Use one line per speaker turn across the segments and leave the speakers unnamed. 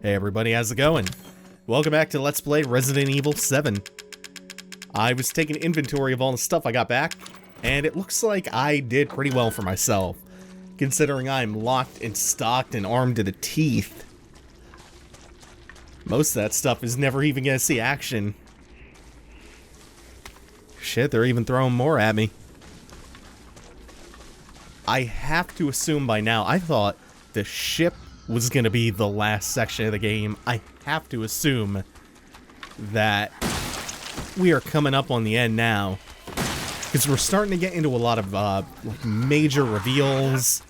Hey everybody, how's it going? Welcome back to Let's Play Resident Evil 7. I was taking inventory of all the stuff I got back, and it looks like I did pretty well for myself, considering I'm locked and stocked and armed to the teeth. Most of that stuff is never even gonna see action. Shit, they're even throwing more at me. I have to assume by now, I thought the ship was gonna be the last section of the game. I have to assume that we are coming up on the end now, because we're starting to get into a lot of major reveals,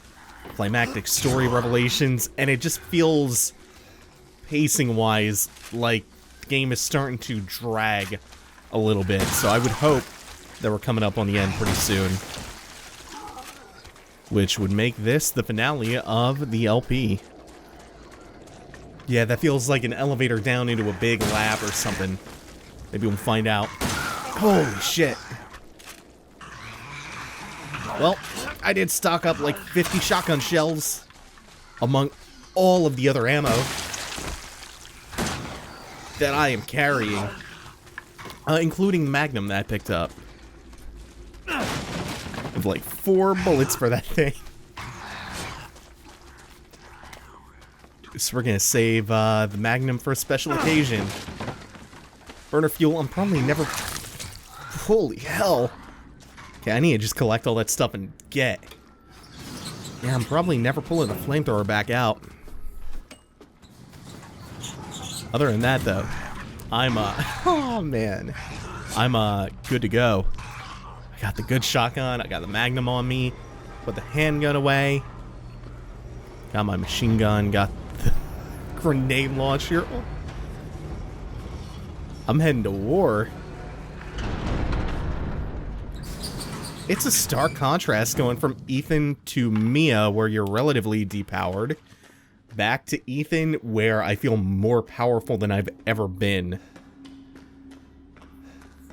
climactic story revelations, and it just feels, pacing-wise, like the game is starting to drag a little bit. So I would hope that we're coming up on the end pretty soon, which would make this the finale of the LP. Yeah, that feels like an elevator down into a big lab or something. Maybe we'll find out. Holy shit. Well, I did stock up like 50 shotgun shells among all of the other ammo that I am carrying, including Magnum that I picked up. With like 4 bullets for that thing. So we're gonna save the Magnum for a special occasion. Burner fuel, I'm probably never... Holy hell. Okay, I need to just collect all that stuff and get. Yeah, I'm probably never pulling the flamethrower back out. Other than that, though, I'm, oh man. I'm, good to go. I got the good shotgun, I got the Magnum on me, put the handgun away, got my machine gun, got the grenade launcher. I'm heading to war. It's a stark contrast going from Ethan to Mia, where you're relatively depowered, back to Ethan, where I feel more powerful than I've ever been.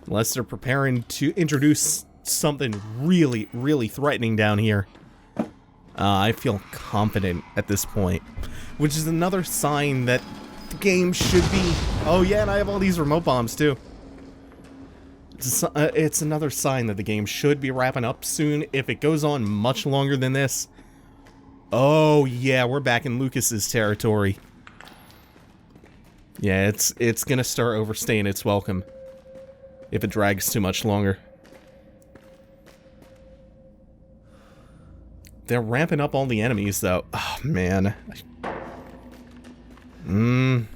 Unless they're preparing to introduce something really, really threatening down here. I feel confident at this point, which is another sign that the game should be... Oh yeah, and I have all these remote bombs too. It's another sign that the game should be wrapping up soon. If it goes on much longer than this... Oh yeah, we're back in Lucas's territory. Yeah, it's gonna start overstaying its welcome if it drags too much longer. They're ramping up all the enemies, though. Oh, man. I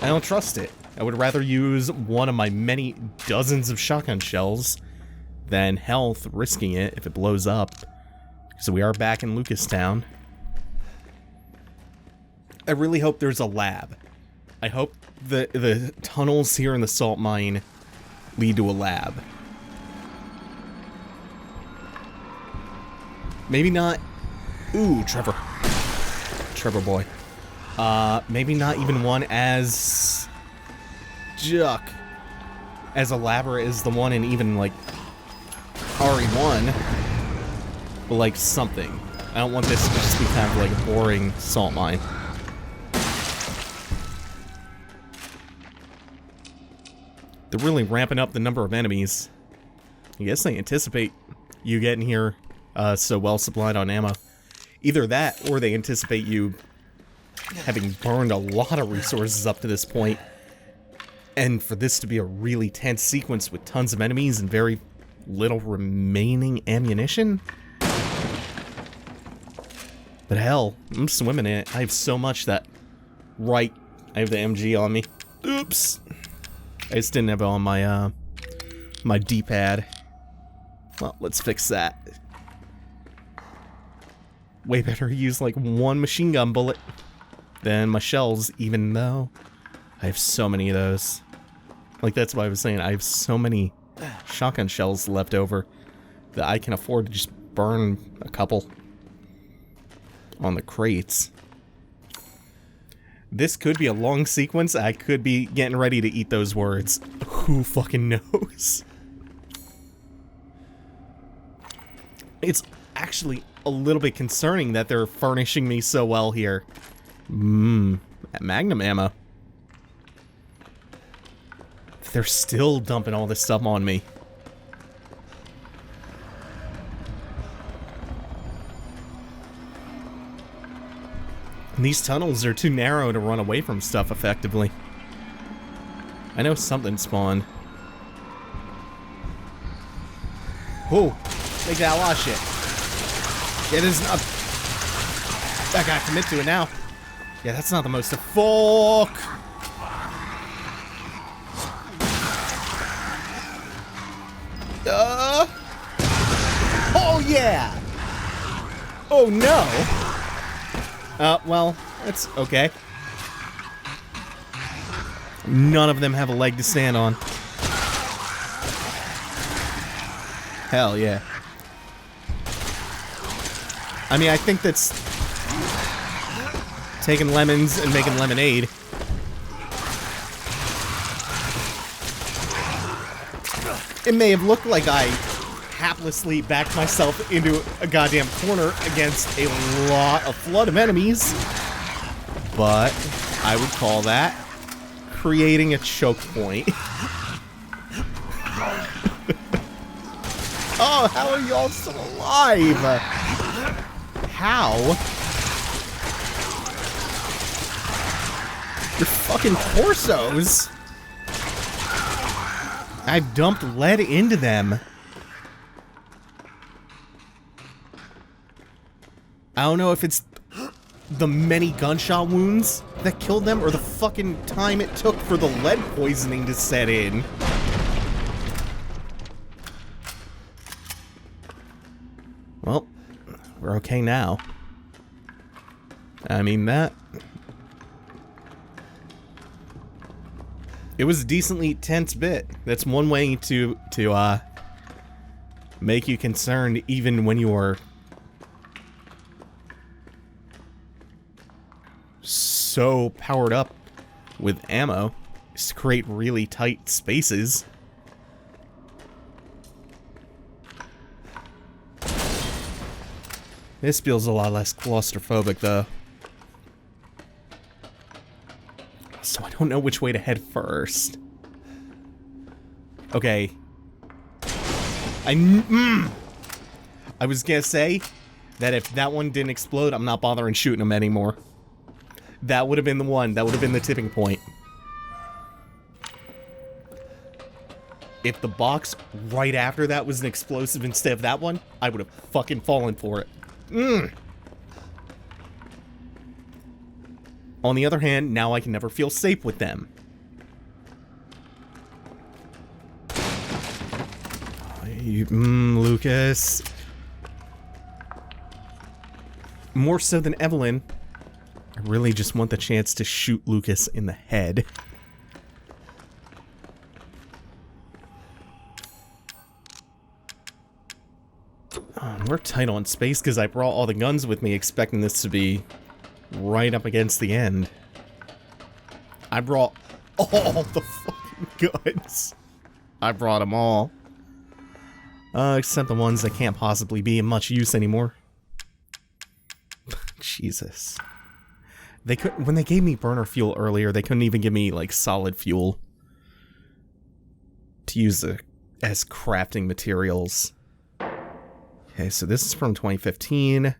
don't trust it. I would rather use one of my many dozens of shotgun shells than health, risking it if it blows up. So we are back in Lucastown. I really hope there's a lab. I hope the tunnels here in the salt mine lead to a lab. Maybe not... Ooh, Trevor. Trevor boy. Maybe not even one as... as elaborate as the one in even, like, RE1. But, like, something. I don't want this to just be kind of like a boring salt mine. They're really ramping up the number of enemies. I guess they anticipate you getting here so well supplied on ammo. Either that, or they anticipate you having burned a lot of resources up to this point, and for this to be a really tense sequence with tons of enemies and very little remaining ammunition. But hell, I'm swimming in it. I have so much that... Right, I have the MG on me. Oops! I just didn't have it on my, my D-pad. Well, let's fix that. Way better use like one machine gun bullet than my shells, even though I have so many of those. Like, that's what I was saying. I have so many shotgun shells left over that I can afford to just burn a couple on the crates. This could be a long sequence. I could be getting ready to eat those words. Who fucking knows? It's actually a little bit concerning that they're furnishing me so well here. Magnum ammo. They're still dumping all this stuff on me. And these tunnels are too narrow to run away from stuff effectively. I know something spawned. Whoa, they got a lot of shit. Yeah, this is not... I gotta commit to it now. Yeah, that's not the most... Fuck! Oh, yeah! Oh, no! Well, that's okay. None of them have a leg to stand on. Hell yeah. I mean, I think that's taking lemons and making lemonade. It may have looked like I haplessly backed myself into a goddamn corner against a flood of enemies, but I would call that creating a choke point. Oh, how are y'all still alive? How? Your fucking torsos. I've dumped lead into them. I don't know if it's the many gunshot wounds that killed them or the fucking time it took for the lead poisoning to set in. Well, we're okay now. I mean, that... It was a decently tense bit. That's one way to make you concerned even when you're so powered up with ammo, is to create really tight spaces. This feels a lot less claustrophobic, though. So I don't know which way to head first. Okay. I was gonna say that if that one didn't explode, I'm not bothering shooting them anymore. That would have been the one. That would have been the tipping point. If the box right after that was an explosive instead of that one, I would have fucking fallen for it. On the other hand, now I can never feel safe with them. Lucas. More so than Evelyn, I really just want the chance to shoot Lucas in the head. We're tight on space because I brought all the guns with me expecting this to be right up against the end. I brought all the fucking guns. I brought them all. Except the ones that can't possibly be in much use anymore. Jesus. They could, when they gave me burner fuel earlier, they couldn't even give me, like, solid fuel to use as crafting materials. Okay, so this is from 2015. I'm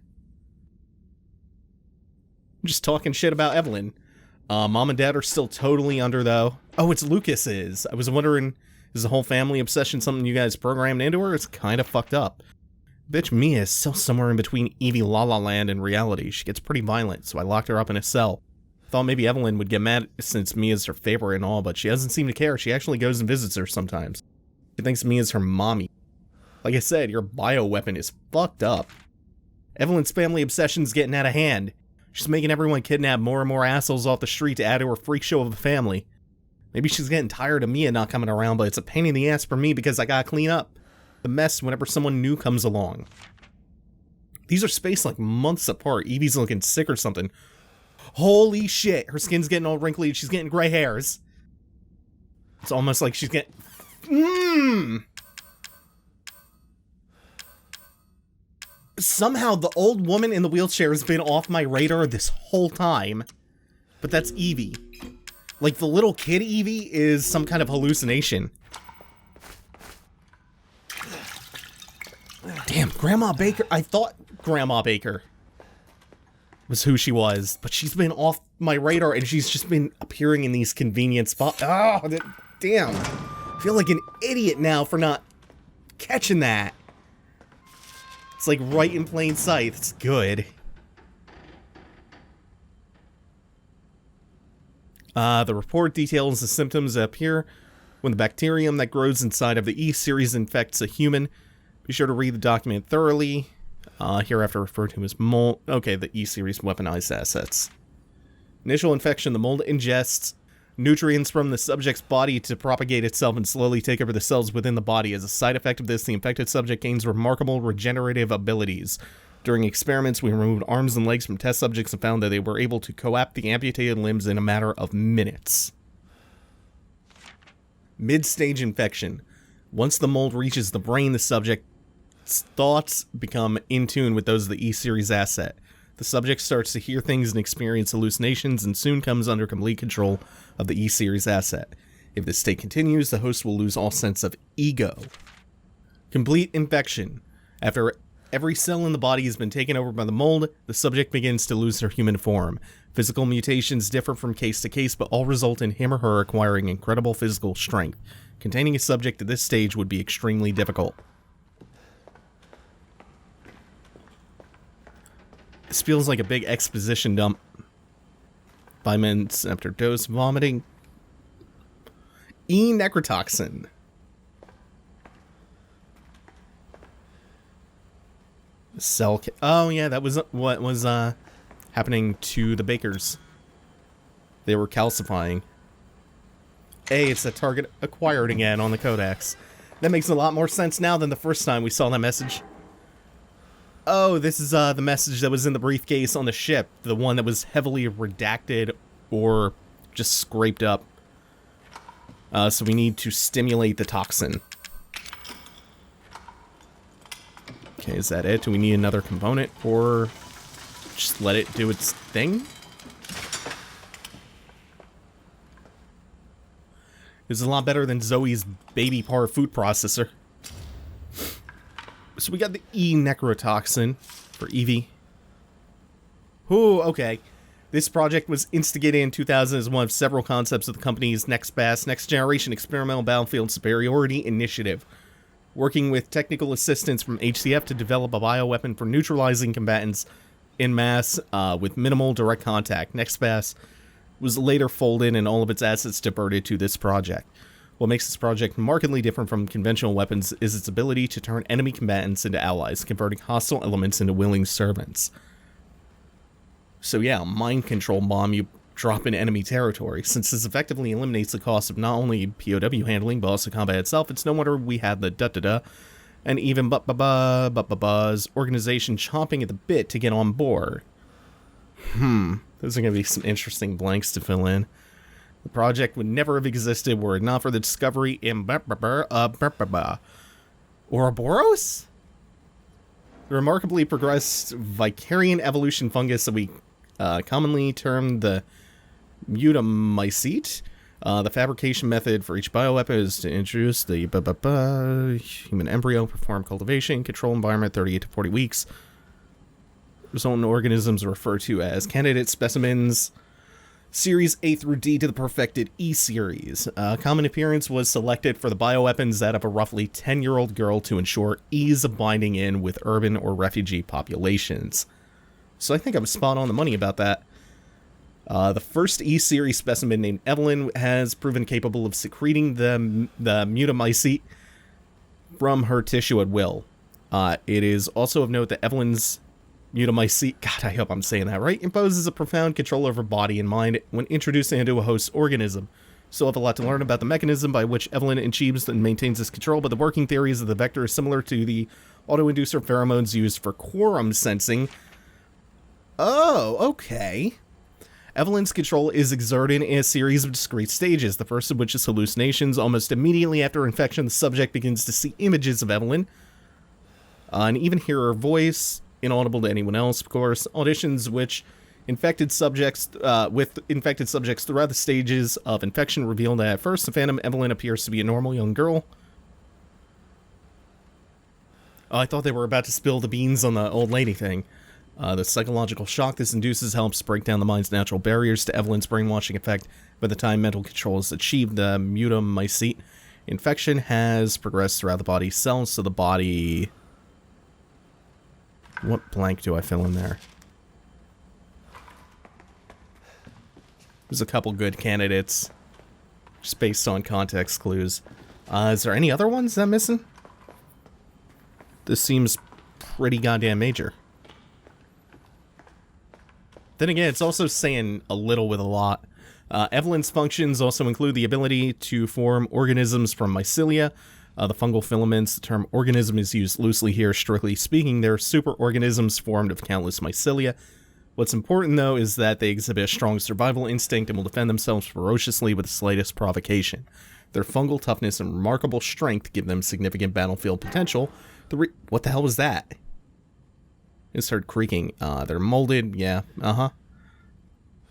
just talking shit about Evelyn. Mom and Dad are still totally under, though. Oh, it's Lucas's. I was wondering, is the whole family obsession something you guys programmed into her? It's kind of fucked up. Bitch Mia is still somewhere in between Evie La La Land and reality. She gets pretty violent, so I locked her up in a cell. Thought maybe Evelyn would get mad since Mia's her favorite and all, but she doesn't seem to care. She actually goes and visits her sometimes. She thinks Mia's her mommy. Like I said, your bioweapon is fucked up. Evelyn's family obsession's getting out of hand. She's making everyone kidnap more and more assholes off the street to add to her freak show of a family. Maybe she's getting tired of Mia not coming around, but it's a pain in the ass for me because I gotta clean up the mess whenever someone new comes along. These are spaced like months apart. Evie's looking sick or something. Holy shit, her skin's getting all wrinkly and she's getting gray hairs. It's almost like she's getting... Somehow the old woman in the wheelchair has been off my radar this whole time. But that's Evie. Like, the little kid Evie is some kind of hallucination. Damn, Grandma Baker. I thought Grandma Baker was who she was, but she's been off my radar, and she's just been appearing in these convenient spots. Oh, damn. I feel like an idiot now for not catching that. It's like right in plain sight. It's good. The report details the symptoms that appear when the bacterium that grows inside of the E-series infects a human. Be sure to read the document thoroughly. Hereafter referred to as mold. Okay, the E-series weaponized assets. Initial infection, the mold ingests nutrients from the subject's body to propagate itself and slowly take over the cells within the body. As a side effect of this, the infected subject gains remarkable regenerative abilities. During experiments, we removed arms and legs from test subjects and found that they were able to coapt the amputated limbs in a matter of minutes. Mid-stage infection. Once the mold reaches the brain, the subject's thoughts become in tune with those of the E-series asset. The subject starts to hear things and experience hallucinations and soon comes under complete control of the E-series asset. If this state continues, the host will lose all sense of ego. Complete infection. After every cell in the body has been taken over by the mold, the subject begins to lose their human form. Physical mutations differ from case to case, but all result in him or her acquiring incredible physical strength. Containing a subject at this stage would be extremely difficult. This feels like a big exposition dump. 5 minutes after dose vomiting. E-necrotoxin. Cell. Oh yeah, that was what was happening to the Bakers. They were calcifying. Hey, it's a target acquired again on the codex. That makes a lot more sense now than the first time we saw that message. Oh, this is the message that was in the briefcase on the ship. The one that was heavily redacted or just scraped up. So we need to stimulate the toxin. Okay, is that it? Do we need another component or just let it do its thing? This is a lot better than Zoe's baby power food processor. So we got the E-necrotoxin for Evie. Ooh, okay. This project was instigated in 2000 as one of several concepts of the company's NextBAS, Next Generation Experimental Battlefield Superiority Initiative, working with technical assistance from HCF to develop a bioweapon for neutralizing combatants en masse with minimal direct contact. NextBAS was later folded and all of its assets diverted to this project. What makes this project markedly different from conventional weapons is its ability to turn enemy combatants into allies, converting hostile elements into willing servants. So yeah, a mind control bomb you drop in enemy territory. Since this effectively eliminates the cost of not only POW handling, but also combat itself, it's no wonder we had the da-da-da, and even buzz organization chomping at the bit to get on board. Those are going to be some interesting blanks to fill in. The project would never have existed were it not for the discovery in Ouroboros? The remarkably progressed Vicarian evolution fungus that we commonly term the mutamycete. The fabrication method for each bioweapon is to introduce the human embryo, perform cultivation, control environment 38 to 40 weeks. Resultant organisms are referred to as candidate specimens. Series A through D to the perfected E-series. Common appearance was selected for the bioweapons that of a roughly 10-year-old girl to ensure ease of binding in with urban or refugee populations. So I think I'm spot on the money about that. The first E-series specimen named Evelyn has proven capable of secreting the mutamycete from her tissue at will. It is also of note that Evelyn's mutamycete, God, I hope I'm saying that right, imposes a profound control over body and mind when introduced into a host organism. So I have a lot to learn about the mechanism by which Evelyn achieves and maintains this control, but the working theories of the vector are similar to the auto-inducer pheromones used for quorum sensing. Oh, okay. Evelyn's control is exerted in a series of discrete stages, the first of which is hallucinations. Almost immediately after infection, the subject begins to see images of Evelyn, and even hear her voice, inaudible to anyone else, of course. Auditions which Infected subjects, with infected subjects throughout the stages of infection reveal that at first the Phantom Evelyn appears to be a normal young girl. Oh, I thought they were about to spill the beans on the old lady thing. The psychological shock this induces helps break down the mind's natural barriers to Evelyn's brainwashing effect. By the time mental control is achieved, the mutamycete infection has progressed throughout the body's cells, so the body... What blank do I fill in there? There's a couple good candidates, just based on context clues. Is there any other ones that I'm missing? This seems pretty goddamn major. Then again, it's also saying a little with a lot. Evelyn's functions also include the ability to form organisms from mycelia. The fungal filaments, the term organism is used loosely here. Strictly speaking, they're superorganisms formed of countless mycelia. What's important, though, is that they exhibit a strong survival instinct and will defend themselves ferociously with the slightest provocation. Their fungal toughness and remarkable strength give them significant battlefield potential. What the hell was that? It started creaking. They're molded. Yeah,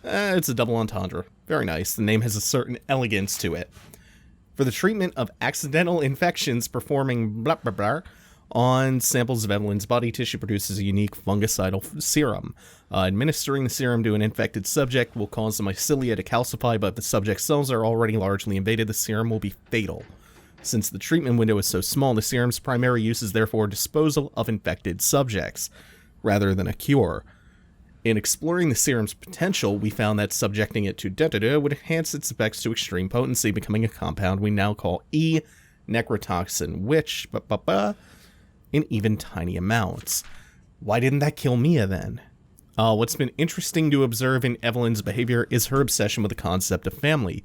it's a double entendre. Very nice. The name has a certain elegance to it. For the treatment of accidental infections, performing blah blah blah on samples of Evelyn's body tissue produces a unique fungicidal serum. Administering the serum to an infected subject will cause the mycelia to calcify, but if the subject's cells are already largely invaded, the serum will be fatal. Since the treatment window is so small, the serum's primary use is therefore disposal of infected subjects, rather than a cure. In exploring the serum's potential, we found that subjecting it to da-da-da would enhance its effects to extreme potency, becoming a compound we now call E-necrotoxin, which, in even tiny amounts. Why didn't that kill Mia then? What's been interesting to observe in Evelyn's behavior is her obsession with the concept of family.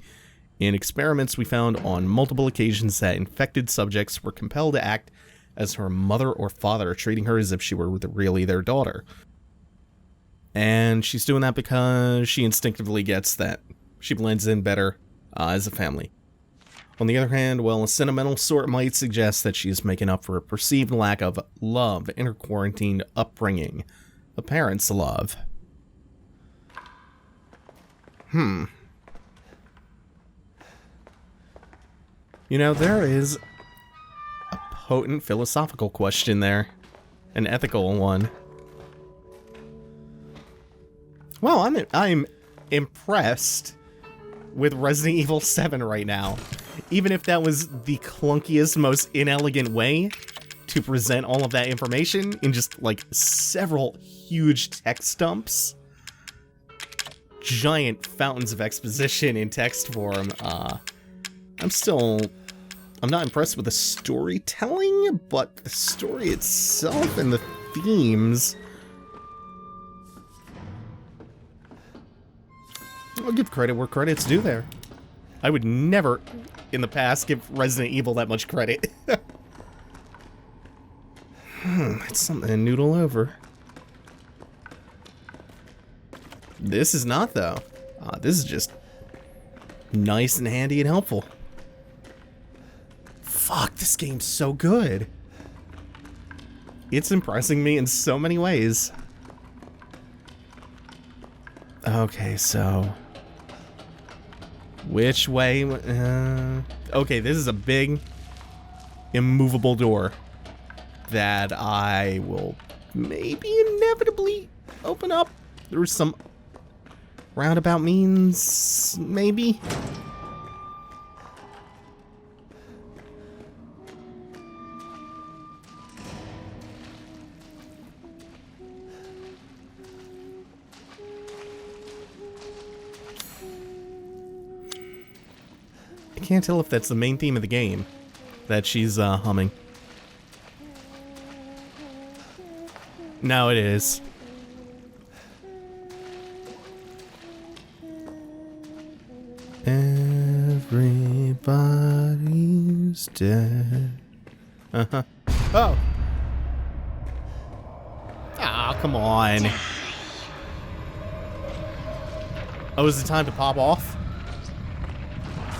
In experiments, we found on multiple occasions that infected subjects were compelled to act as her mother or father, treating her as if she were really their daughter. And she's doing that because she instinctively gets that she blends in better as a family. On the other hand, well, a sentimental sort might suggest that she is making up for a perceived lack of love in her quarantined upbringing. A parent's love. You know, there is a potent philosophical question there. An ethical one. Well, I'm impressed with Resident Evil 7 right now. Even if that was the clunkiest, most inelegant way to present all of that information in just, like, several huge text dumps. Giant fountains of exposition in text form. I'm not impressed with the storytelling, but the story itself and the themes... I'll give credit where credit's due there. I would never, in the past, give Resident Evil that much credit. It's something to noodle over. This is not, though. This is just nice and handy and helpful. Fuck, this game's so good. It's impressing me in so many ways. Okay, so... which way? Okay, this is a big, immovable door that I will maybe inevitably open up through some roundabout means, maybe? I can't tell if that's the main theme of the game that she's humming. No, it is. Everybody's dead. Uh-huh. Oh! Ah, come on. Oh, is it time to pop off?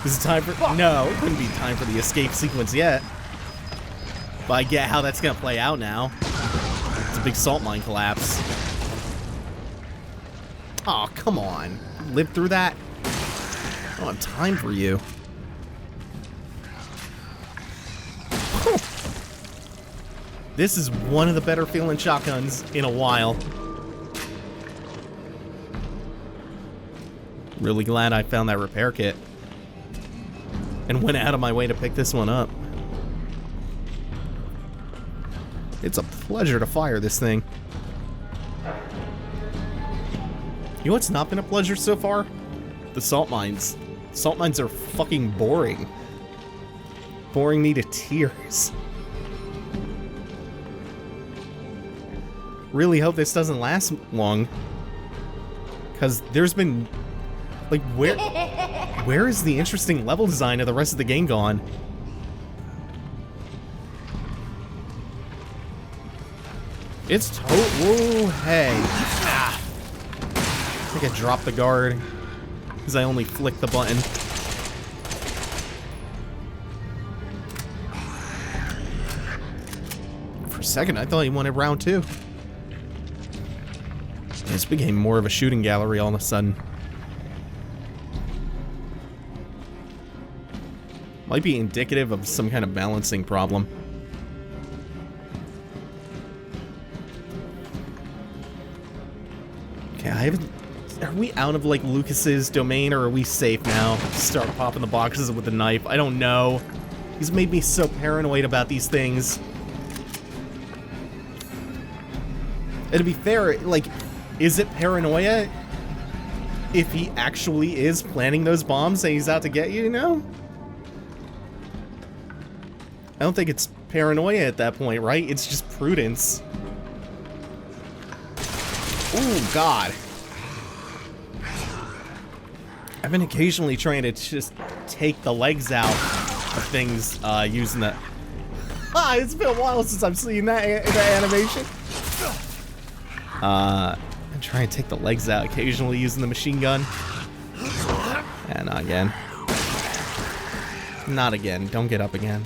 Is it time for... No, it couldn't be time for the escape sequence yet. But I get how that's gonna play out now. It's a big salt mine collapse. Oh, come on. Live through that? I don't have time for you. This is one of the better feeling shotguns in a while. Really glad I found that repair kit. And went out of my way to pick this one up. It's a pleasure to fire this thing. You know what's not been a pleasure so far? The salt mines. Salt mines are fucking boring. Boring me to tears. Really hope this doesn't last long. Because there's been... Like, where is the interesting level design of the rest of the game gone? It's whoa, hey. Ah. I think I dropped the guard. Because I only flicked the button. For a second, I thought he wanted round 2. This became more of a shooting gallery all of a sudden. Might be indicative of some kind of balancing problem. Okay, I haven't... Are we out of, like, Lucas's domain, or are we safe now? Start popping the boxes with the knife. I don't know. He's made me so paranoid about these things. And to be fair, like, is it paranoia if he actually is planning those bombs and he's out to get you, you know? I don't think it's paranoia at that point, right? It's just prudence. Ooh, God. I've been occasionally trying to just take the legs out of things using the... Ah, it's been a while since I've seen that animation. I'm trying to take the legs out occasionally using the machine gun. And not again. Not again. Don't get up again.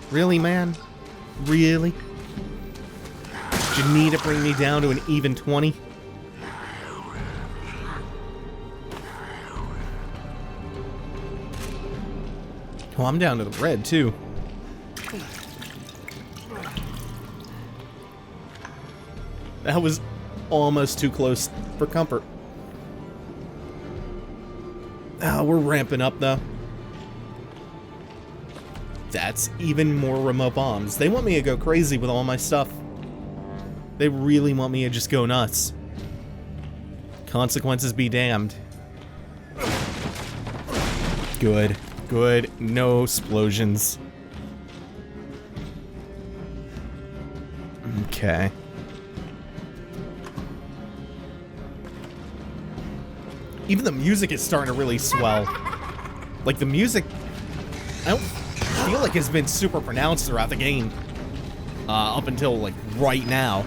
Really, man? Really? Did you need to bring me down to an even 20? Oh, I'm down to the red, too. That was almost too close for comfort. Oh, we're ramping up, though. That's even more remote bombs. They want me to go crazy with all my stuff. They really want me to just go nuts. Consequences be damned. Good. Good. No explosions. Okay. Even the music is starting to really swell. Like, the music... I don't feel like it's been super pronounced throughout the game. Up until, like, right now.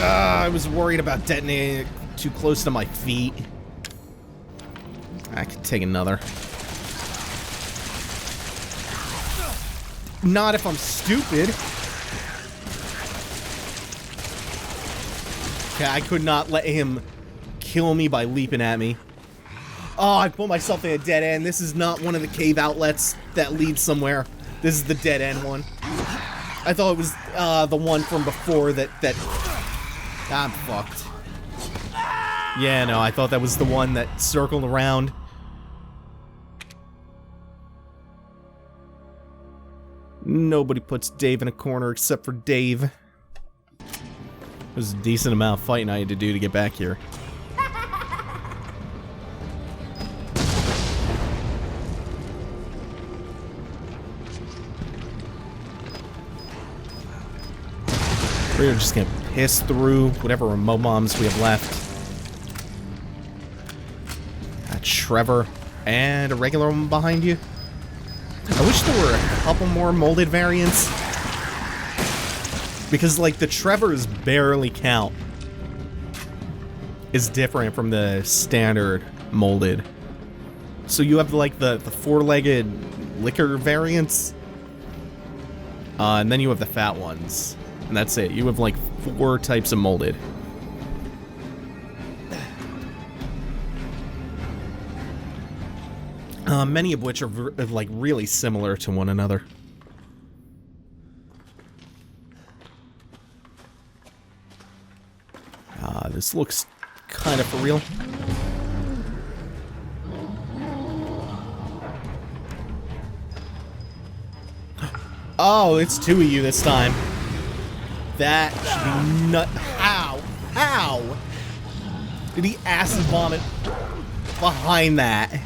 I was worried about detonating it too close to my feet. I could take another. Not if I'm stupid. Okay, I could not let him kill me by leaping at me. Oh, I put myself in a dead end. This is not one of the cave outlets that leads somewhere. This is the dead end one. I thought it was the one from before that... I'm fucked. Yeah, no, I thought that was the one that circled around. Nobody puts Dave in a corner except for Dave. There's a decent amount of fighting I had to do to get back here. We're just gonna piss through whatever remote bombs we have left. A Trevor and a regular one behind you. I wish there were a couple more molded variants. Because, like, the Trevors barely count. Is different from the standard molded. So you have, like, the four-legged liquor variants. And then you have the fat ones. And that's it. You have, like, 4 types of molded. Many of which are like really similar to one another. This looks kind of for real. Oh, it's two of you this time. That should be nut. How? How? Did he acid vomit behind that?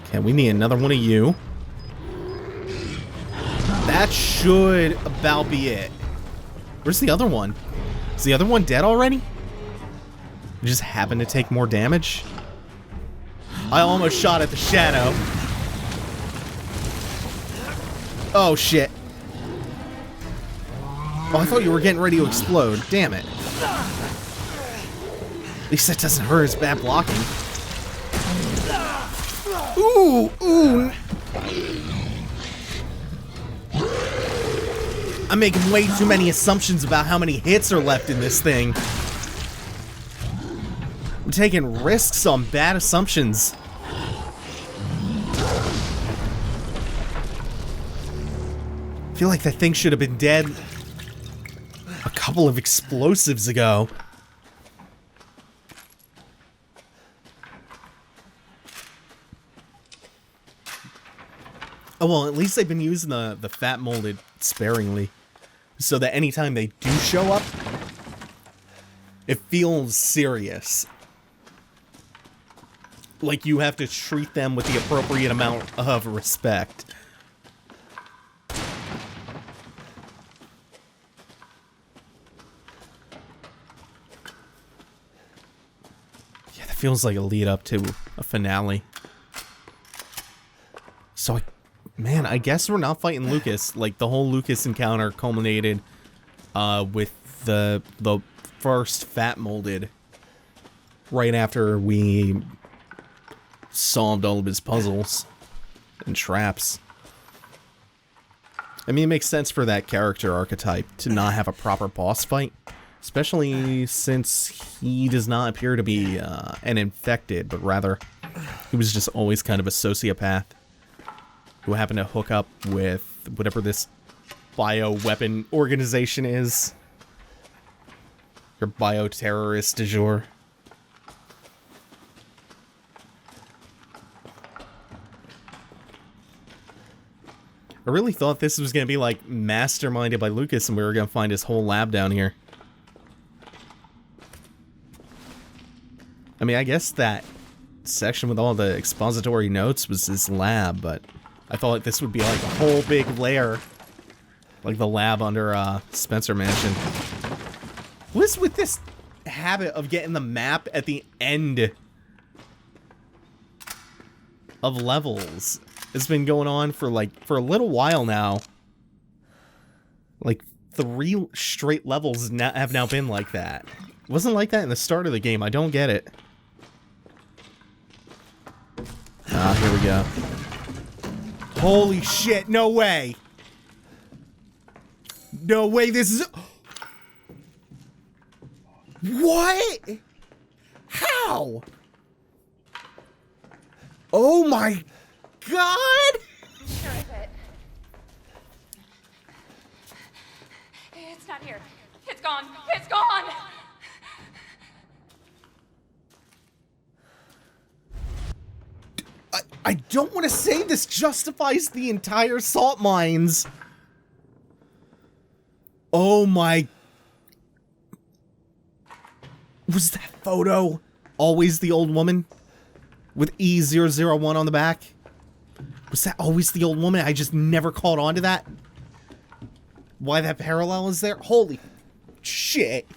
Okay, we need another one of you. That should about be it. Where's the other one? Is the other one dead already? You just happen to take more damage? I almost shot at the shadow. Oh, shit. Oh, I thought you were getting ready to explode. Damn it. At least that doesn't hurt as bad blocking. Ooh, ooh. I'm making way too many assumptions about how many hits are left in this thing. I'm taking risks on bad assumptions. I feel like that thing should have been dead a couple of explosives ago. Oh, well, at least they've been using the fat molded sparingly. So that anytime they do show up, it feels serious. Like you have to treat them with the appropriate amount of respect. Yeah, that feels like a lead up to a finale. So man, I guess we're not fighting Lucas. Like, the whole Lucas encounter culminated with the first fat molded right after we solved all of his puzzles and traps. I mean, it makes sense for that character archetype to not have a proper boss fight, especially since he does not appear to be an infected, but rather he was just always kind of a sociopath who happened to hook up with whatever this bioweapon organization is. Or bioterrorist du jour. I really thought this was going to be like masterminded by Lucas and we were going to find his whole lab down here. I mean, I guess that section with all the expository notes was his lab, but I thought this would be like a whole big layer. Like the lab under Spencer Mansion. What's with this habit of getting the map at the end of levels? It's been going on for a little while now. Like 3 straight levels have now been like that. It wasn't like that in the start of the game. I don't get it. Ah, here we go. Holy shit, no way! No way, this is... What? How? Oh my god!
Sure is it. It's not here. It's gone. It's gone!
I don't want to say this justifies the entire salt mines. Oh my... Was that photo always the old woman? With E001 on the back? Was that always the old woman? I just never caught on to that. Why that parallel is there? Holy shit.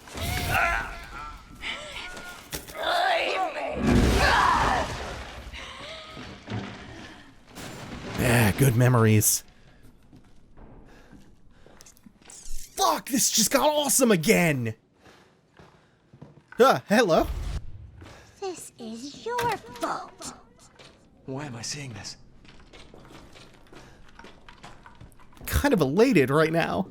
Yeah, good memories. Fuck, this just got awesome again! Hello?
This is your fault.
Why am I seeing this?
Kind of elated right now.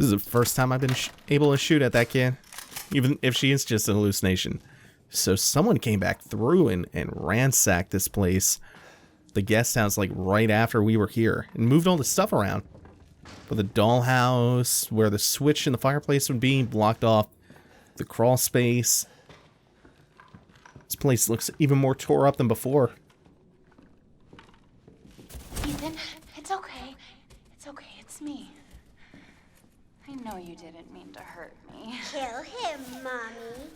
This is the first time I've been able to shoot at that kid, even if she is just an hallucination. So someone came back through and ransacked this place, the guest house, like right after we were here, and moved all the stuff around. But the dollhouse, where the switch in the fireplace would be, blocked off the crawl space. This place looks even more tore up than before.
Ethan, it's okay. It's okay, it's me. I know you didn't mean to hurt me.
Kill him, Mommy.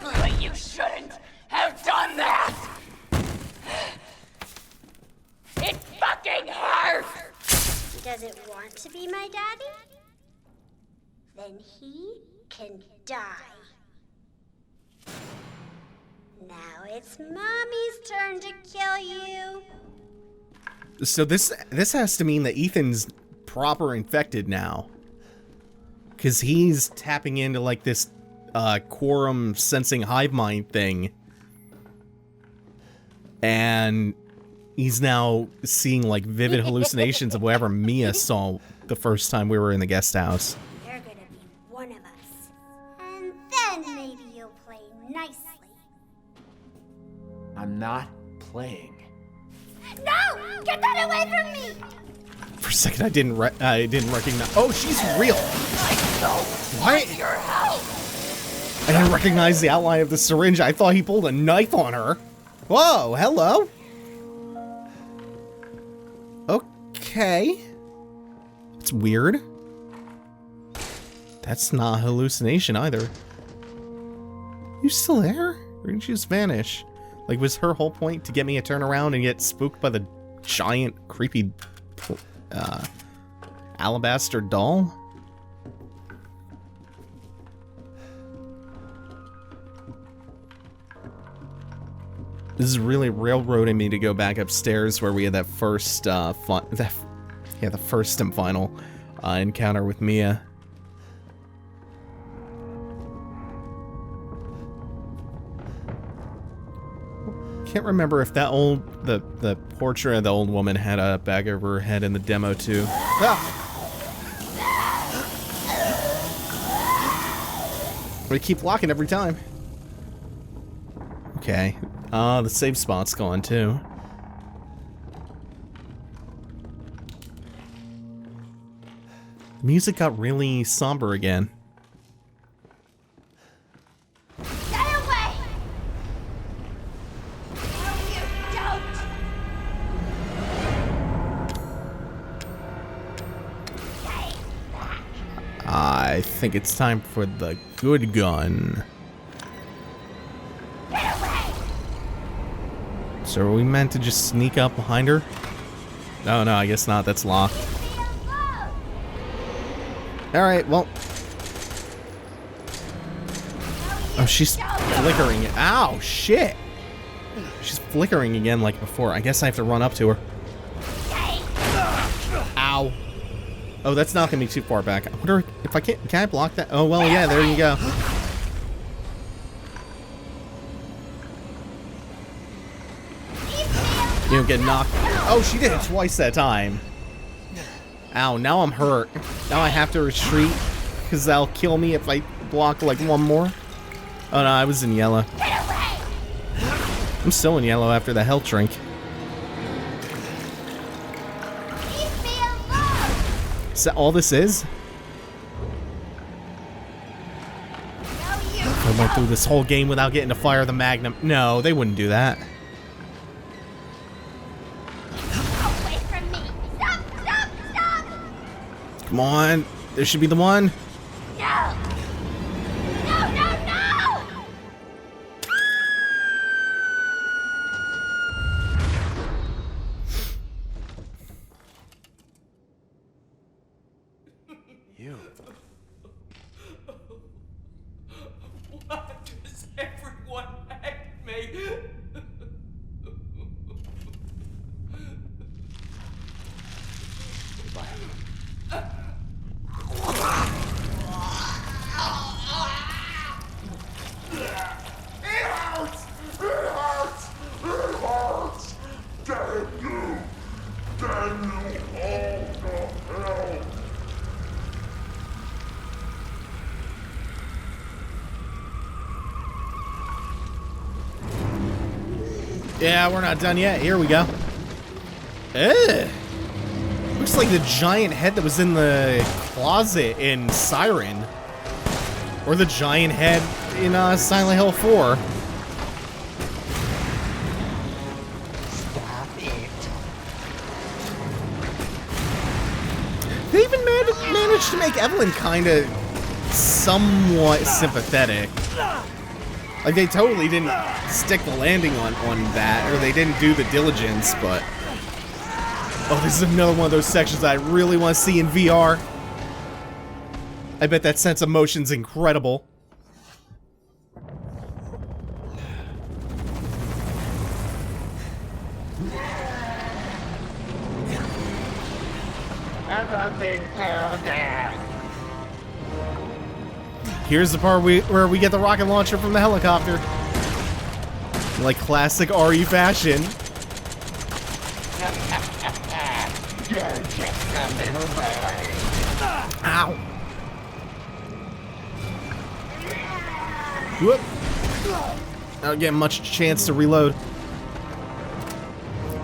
But you shouldn't have done that! It fucking hurts!
He doesn't want to be my daddy? Then he can die. Now it's Mommy's turn to kill you.
So this has to mean that Ethan's proper infected now. Because he's tapping into like this quorum sensing hive mind thing. And he's now seeing like vivid hallucinations of whatever Mia saw the first time we were in the guest house.
You're gonna be one of us. And then maybe you'll play nicely.
I'm not playing.
No! Get that away from me!
For a second, I didn't recognize. Oh, she's real. What?
Your help!
I didn't recognize the outline of the syringe. I thought he pulled a knife on her. Whoa, hello. Okay. It's weird. That's not a hallucination either. You still there? Or did you just vanish? Like, was her whole point to get me to turn around and get spooked by the giant, creepy, alabaster doll? This is really railroading me to go back upstairs where we had that first, the first and final encounter with Mia. Can't remember if that the portrait of the old woman had a bag over her head in the demo too. Ah! We keep blocking every time. Okay. The save spot's gone too. The music got really somber again.
Get away! No, you don't!
I think it's time for the good gun. So are we meant to just sneak up behind her? No, I guess not. That's locked. Alright, well. Oh, she's flickering. Ow, shit! She's flickering again like before. I guess I have to run up to her. Ow. Oh, that's not gonna be too far back. I wonder if I can I block that? Oh, well, yeah, there you go. You don't get knocked. Oh, she did it twice that time. Ow, now I'm hurt. Now I have to retreat, because that'll kill me if I block like one more. Oh no, I was in yellow. I'm still in yellow after the health drink. Is that all this is? I went through this whole game without getting to fire the Magnum. No, they wouldn't do that.
Away from me! Stop! Stop! Stop!
Come on, there should be the one.
No! No! No! No!
You.
Why does everyone hate me?
Yeah, we're not done yet. Here we go. Ugh. Looks like the giant head that was in the closet in Siren. Or the giant head in Silent Hill 4.
Stop it.
They even managed to make Evelyn kind of somewhat sympathetic. Like, they totally didn't stick the landing on that, or they didn't do the diligence, but... Oh, this is another one of those sections I really want to see in VR. I bet that sense of motion's incredible. Here's the part where we get the rocket launcher from the helicopter. Like classic RE fashion. Ow. Whoop. I don't get much chance to reload.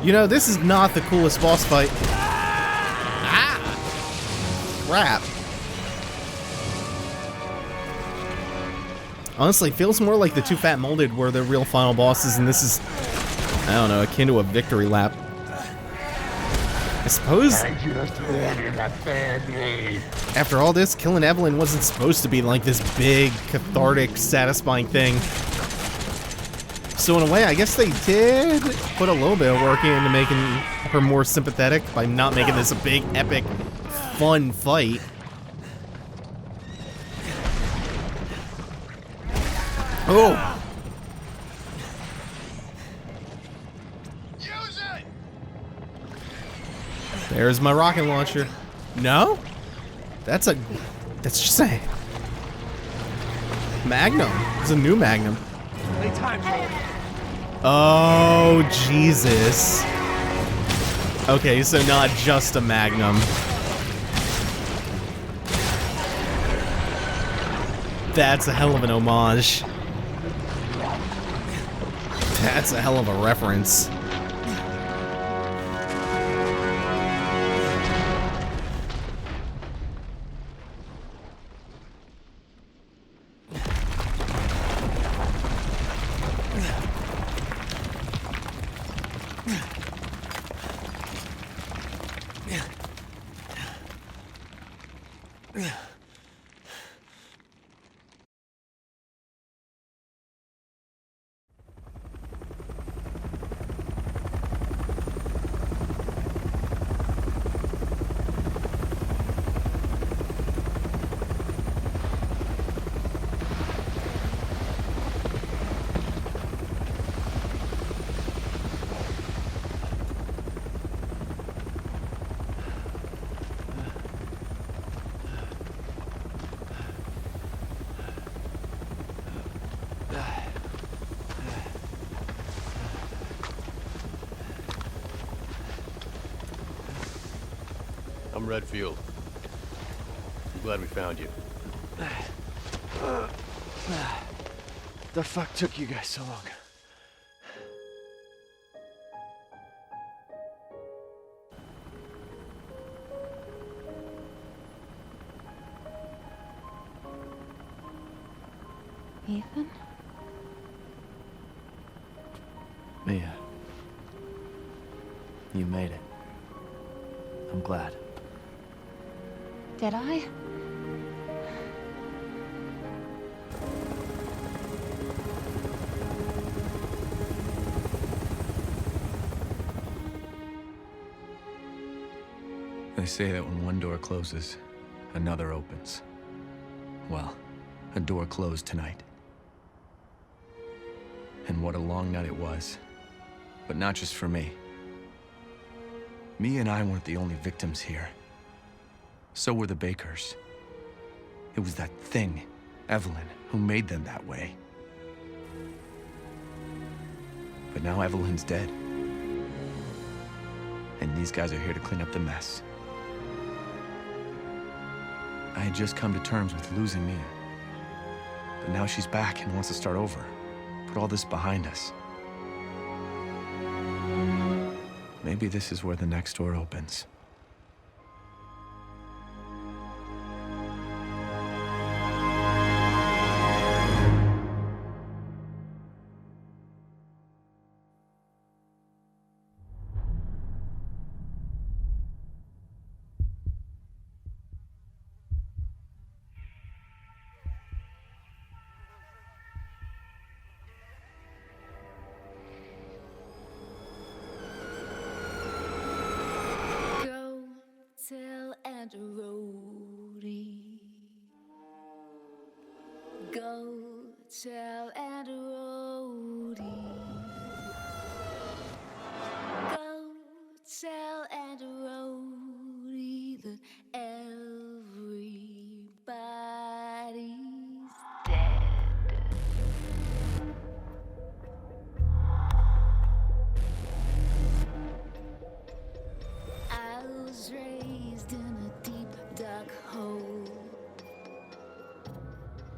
You know, this is not the coolest boss fight. Ah! Crap. Honestly, it feels more like the Too Fat Molded were the real final bosses, and this is, I don't know, akin to a victory lap. I suppose
I just wanted a family.
after all this, killing Evelyn wasn't supposed to be like this big, cathartic, satisfying thing. So in a way, I guess they did put a little bit of work into making her more sympathetic by not making this a big, epic, fun fight. Oh! There's my rocket launcher. No? That's just a Magnum. It's a new Magnum. Oh, Jesus. Okay, so not just a Magnum. That's a hell of an homage. That's a hell of a reference.
I'm Redfield. I'm glad we found you.
The fuck took you guys so long?
Ethan?
Mia. You made it. I'm glad.
Did I?
They say that when one door closes, another opens. Well, a door closed tonight. And what a long night it was. But not just for me. Mia and I weren't the only victims here. So were the Bakers. It was that thing, Evelyn, who made them that way. But now Evelyn's dead. And these guys are here to clean up the mess. I had just come to terms with losing Mia. But now she's back and wants to start over. Put all this behind us. Maybe this is where the next door opens.
Go tell Aunt Rhodey. Go tell Aunt Rhodey. Go tell Aunt Rhodey that everybody's dead. I was raised in a deep, dark hole,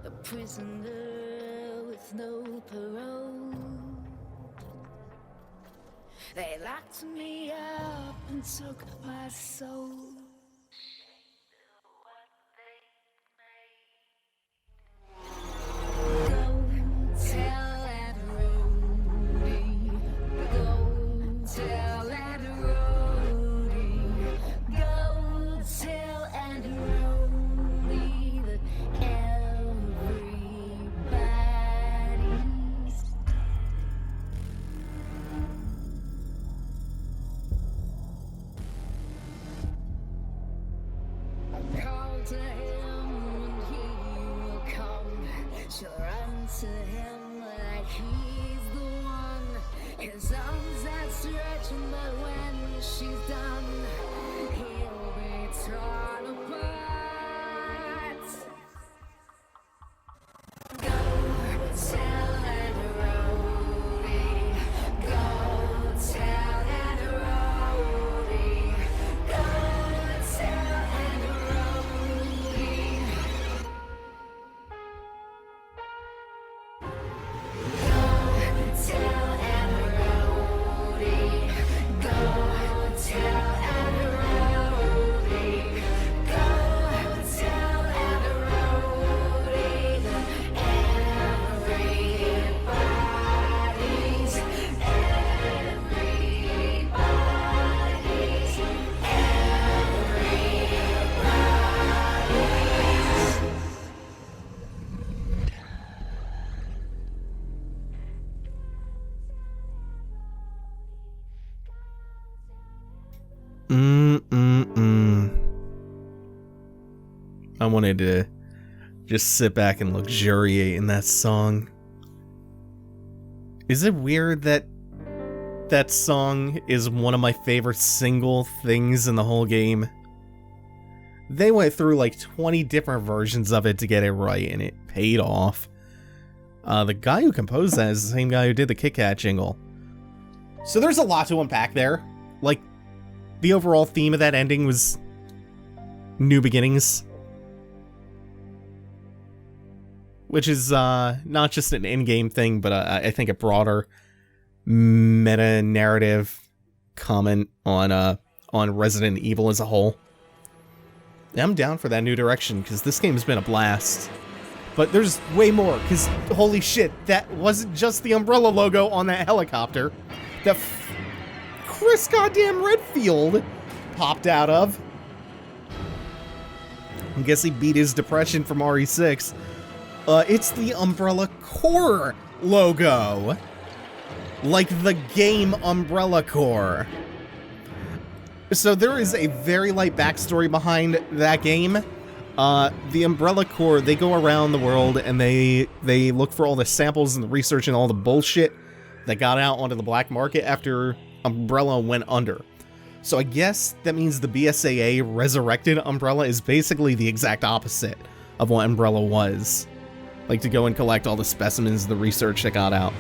a prisoner with no parole. They locked me up and took my soul. Go tell Aunt Rhodey. Go tell Aunt Rhodey. Go tell Aunt Rhodey that everybody's call to him and he will come. She'll run to him like he's the one. His arms outstretched, but when she's done, he'll be torn apart. Go tell Aunt Rhodey. Go tell Aunt Rhodey. Go tell Aunt Rhodey. Go tell Aunt Rhodey. Go tell Aunt Rhodey. Go tell Aunt Rhodey that everybody's
I wanted to just sit back and luxuriate in that song. Is it weird that that song is one of my favorite single things in the whole game? They went through like 20 different versions of it to get it right, and it paid off. The guy who composed that is the same guy who did the Kit Kat jingle. So there's a lot to unpack there. Like, the overall theme of that ending was new beginnings. Which is not just an in-game thing, but I think a broader meta-narrative comment on Resident Evil as a whole. I'm down for that new direction, because this game's been a blast. But there's way more, because holy shit, that wasn't just the Umbrella logo on that helicopter that Chris goddamn Redfield popped out of. I guess he beat his depression from RE6. It's the Umbrella Corps logo. Like the game Umbrella Corps. So there is a very light backstory behind that game. The Umbrella Corps, they go around the world and they look for all the samples and the research and all the bullshit that got out onto the black market after Umbrella went under. So I guess that means the BSAA resurrected Umbrella is basically the exact opposite of what Umbrella was. Like, to go and collect all the specimens, the research that got out.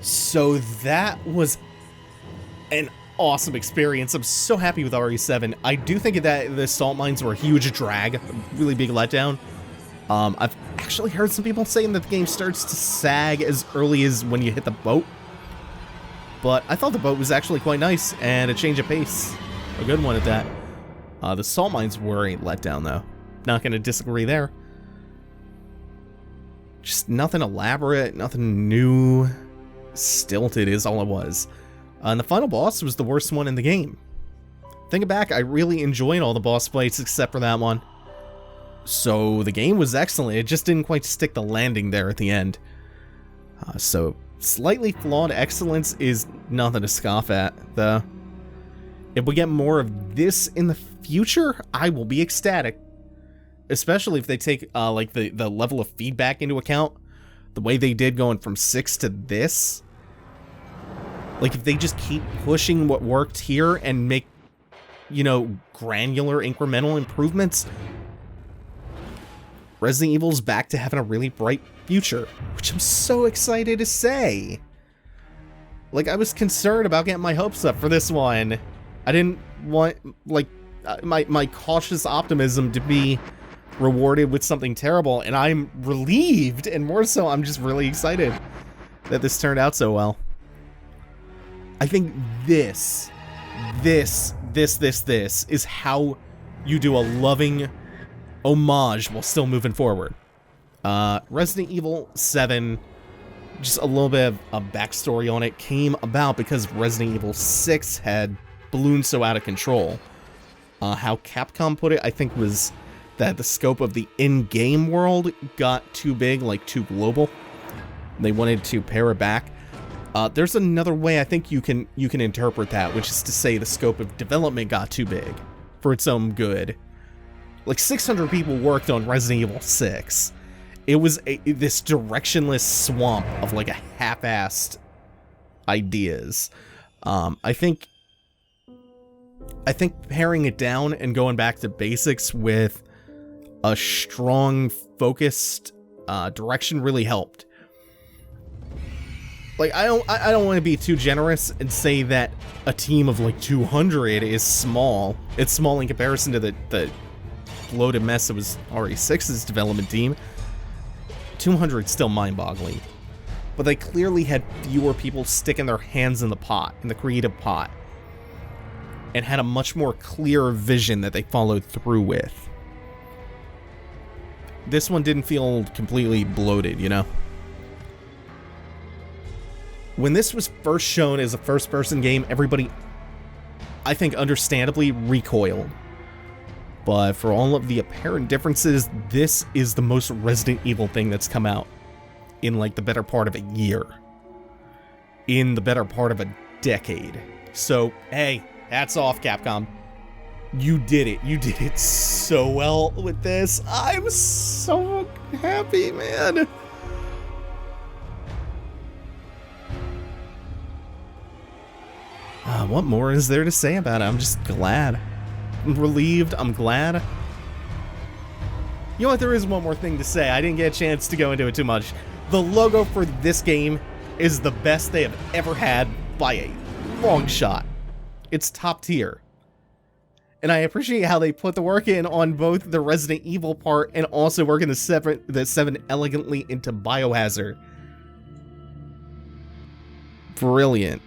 So that was an awesome experience. I'm so happy with RE7. I do think that the salt mines were a huge drag, a really big letdown. I've actually heard some people saying that the game starts to sag as early as when you hit the boat. but I thought the boat was actually quite nice, and a change of pace. A good one at that. The salt mines were a letdown, though. Not gonna disagree there. Just nothing elaborate, nothing new. Stilted is all it was. And the final boss was the worst one in the game. Thinking back, I really enjoyed all the boss fights except for that one. So the game was excellent, it just didn't quite stick the landing there at the end. So slightly flawed excellence is nothing to scoff at, though. If we get more of this in the future, I will be ecstatic. Especially if they take like the level of feedback into account. The way they did going from 6 to this. Like if they just keep pushing what worked here and make, you know, granular incremental improvements, Resident Evil's back to having a really bright future, which I'm so excited to say. Like, I was concerned about getting my hopes up for this one. I didn't want, like, my cautious optimism to be rewarded with something terrible, and I'm relieved, and more so, I'm just really excited that this turned out so well. I think this is how you do a loving homage while still moving forward. Resident Evil 7, just a little bit of a backstory on it, came about because Resident Evil 6 had ballooned so out of control. How Capcom put it, I think, was that the scope of the in-game world got too big, like too global. They wanted to pare it back. There's another way I think you can interpret that, which is to say the scope of development got too big for its own good. Like 600 people worked on Resident Evil 6. It was this directionless swamp of like a half-assed ideas. I think paring it down and going back to basics with a strong, focused direction really helped. Like, I don't want to be too generous and say that a team of like 200 is small. It's small in comparison to the bloated mess that was RE6's development team. 200 is still mind-boggling. But they clearly had fewer people sticking their hands in the pot, in the creative pot, and had a much more clear vision that they followed through with. This one didn't feel completely bloated, you know? When this was first shown as a first-person game, everybody, I think understandably, recoiled. But for all of the apparent differences, this is the most Resident Evil thing that's come out in like the better part of a year. In the better part of a decade. So, hey, hats off, Capcom. You did it. You did it so well with this. I'm so happy, man. What more is there to say about it? I'm just glad. I'm relieved. I'm glad. You know what? There is one more thing to say. I didn't get a chance to go into it too much. The logo for this game is the best they have ever had by a long shot. It's top tier. And I appreciate how they put the work in on both the Resident Evil part and also working the 7 elegantly into Biohazard. Brilliant.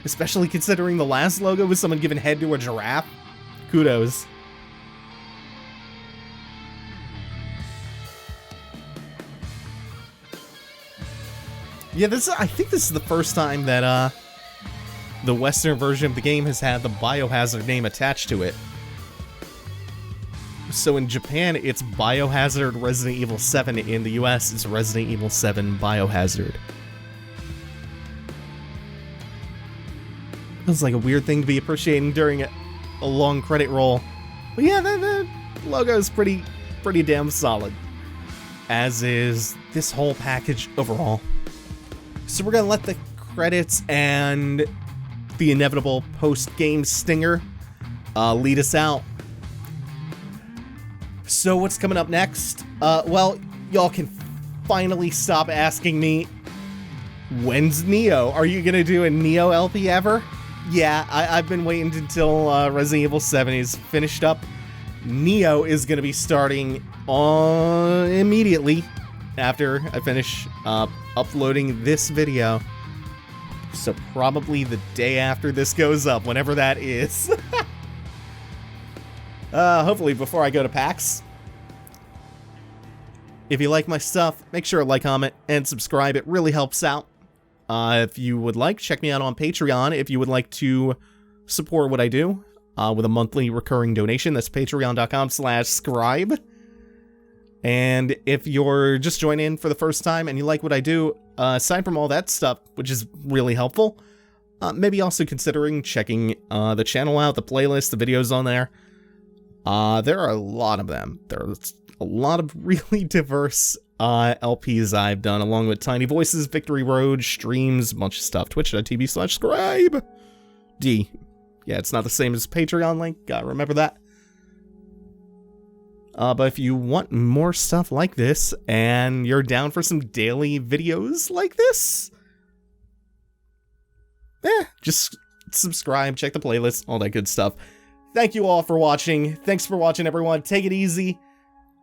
Especially considering the last logo was someone giving head to a giraffe. Kudos. Yeah, I think this is the first time that the Western version of the game has had the Biohazard name attached to it. So in Japan, it's Biohazard Resident Evil 7. In the US, it's Resident Evil 7 Biohazard. Feels like a weird thing to be appreciating during a long credit roll. But yeah, the logo is pretty damn solid. As is this whole package overall. So we're gonna let the credits and the inevitable post-game stinger lead us out. So what's coming up next? Well, y'all can finally stop asking me, when's Neo? Are you gonna do a Neo LP ever? Yeah, I've been waiting until Resident Evil 7 is finished up. Neo is gonna be starting immediately after I finish uploading this video. So probably the day after this goes up, whenever that is. Hopefully before I go to PAX. If you like my stuff, make sure to like, comment, and subscribe. It really helps out. If you would like, check me out on Patreon if you would like to support what I do with a monthly recurring donation. That's patreon.com/scribe. And if you're just joining in for the first time and you like what I do, aside from all that stuff, which is really helpful, maybe also considering checking the channel out, the playlist, the videos on there. There are a lot of them. There's a lot of really diverse LPs I've done, along with Tiny Voices, Victory Road, streams, a bunch of stuff. Twitch.tv/scribe. Yeah, it's not the same as Patreon link. Gotta remember that. But if you want more stuff like this, and you're down for some daily videos like this, just subscribe, check the playlist, all that good stuff. Thank you all for watching. Thanks for watching, everyone. Take it easy.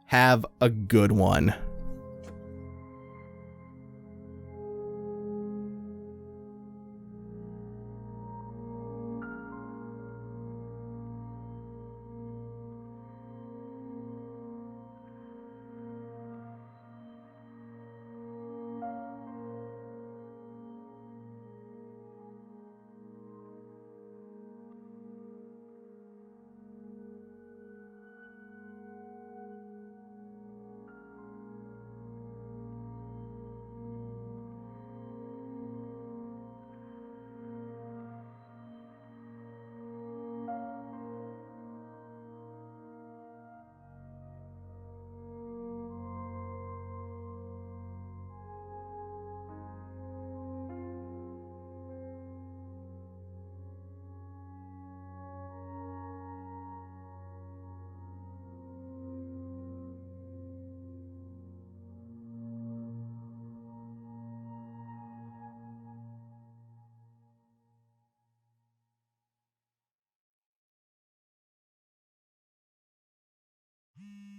Have a good one.